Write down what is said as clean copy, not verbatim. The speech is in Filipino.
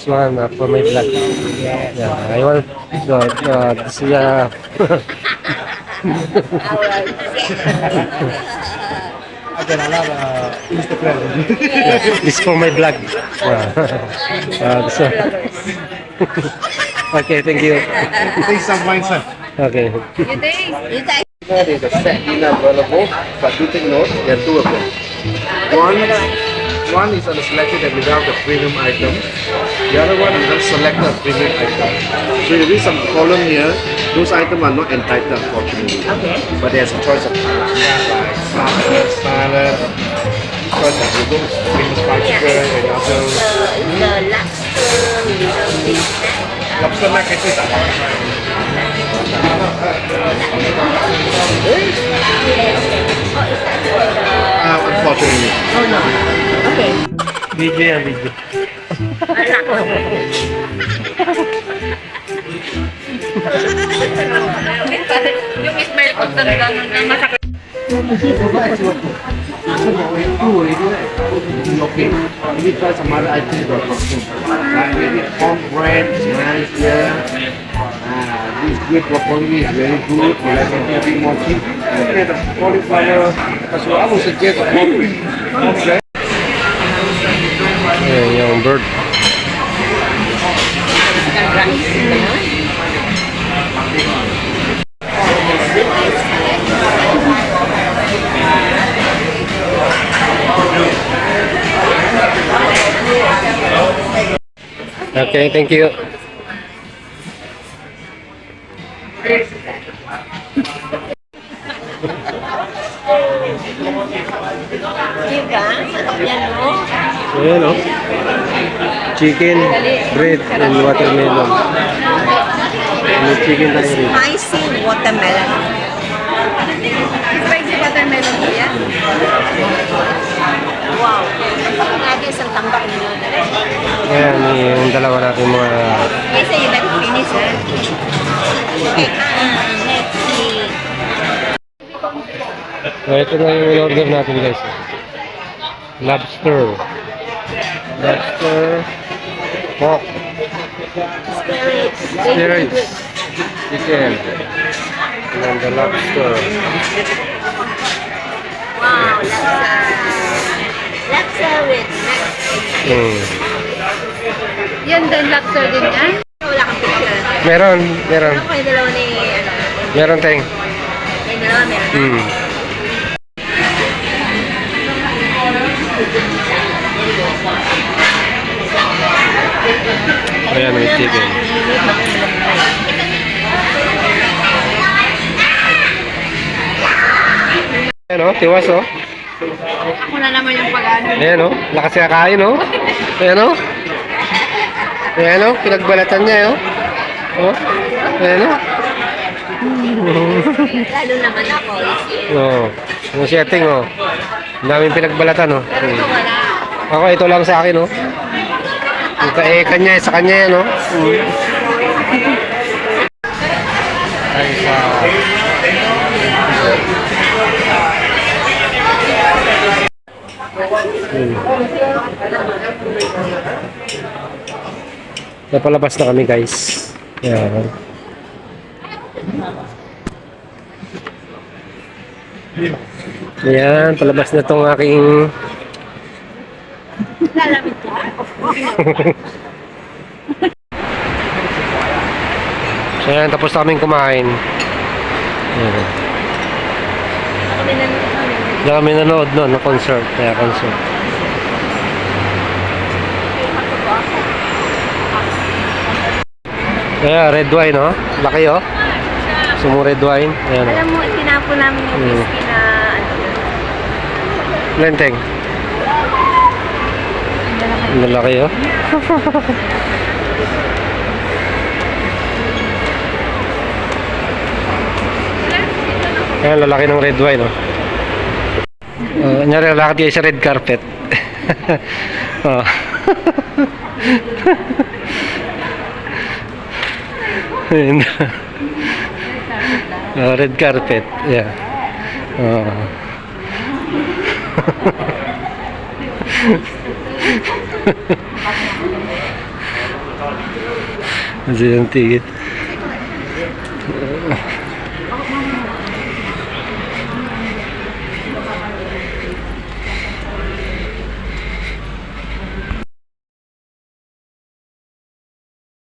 this one for my vlog. Yeah, I want this is this for my vlog. This one. Okay, thank you. Take some wine, sir. Okay. You take. The set in available, but do take note, there are two of them. One is on the selected and without the premium item. The other one is on selected premium item. So you read some column here, those items are not entitled unfortunately. Okay. But there's a choice of like salad, choice of you go famous fried chicken and other The lobster lobster with the mac and cheese. Unfortunately. Oh no. Okay. Video yan, video. Yung smile ko talaga nung masakit. Okay, you need to try some other items that are cooking. Like maybe cornbread is nice here. This good broccoli is very good. You like something a bit more cheap. Okay, the cauliflower. So I would suggest cornbread. Ayan, yung bird. Okay, thank you. Diba? Yan o. Ayan o. Chicken, bread, and watermelon. May chicken tayo rin. Spicy watermelon. Spicy watermelon po yan? Wow. Lagi isang tambak nyo. Ayan, yung dalawa natin mga... Kasi you like to finish, eh? Let's see. Ito na yung in-order natin guys. Lobster. Lobster. Pork. Spirits. Chicken. And the lobster. Wow, laksa. Laksa with Yan din, laksa din yan? Wala kang picture. Meron. Ano ko yung dalawa ni... Meron tayong. Yung dalawa meron na? Ayan, may chicken. Ayan o, tiwas o. Ako na naman yung pag-ano. Ayan o, lakas kakain o. Ayan o. Ayan o, pinagbalatan niya o. Ayan o. Lalo naman ako. Oo. Yung setting o. Ang daming pinagbalatan o. Pero ito wala. Ako, ito lang sa akin o. Yung kanya, sa kanya yan o. Ay, sa... Napalabas na kami guys. Ayan. Ayan, palabas na tong aking Lalamit ka? So ayan, tapos na kaming kumain. Ayan. Diyan kami nanood noon, na concert. Kaya concert. Kaya red wine, oh. Laki, oh. Sumo red wine. Ayan, oh. Alam mo, tinapo namin yung whiskey na Lenteng. Ang laki, oh. Ayan, lalaki ng red wine, oh. Nyari, lalaki kayo sa red carpet. Oh. Ayan. Oh, red carpet. Yeah. Oh. Kasi yung ticket.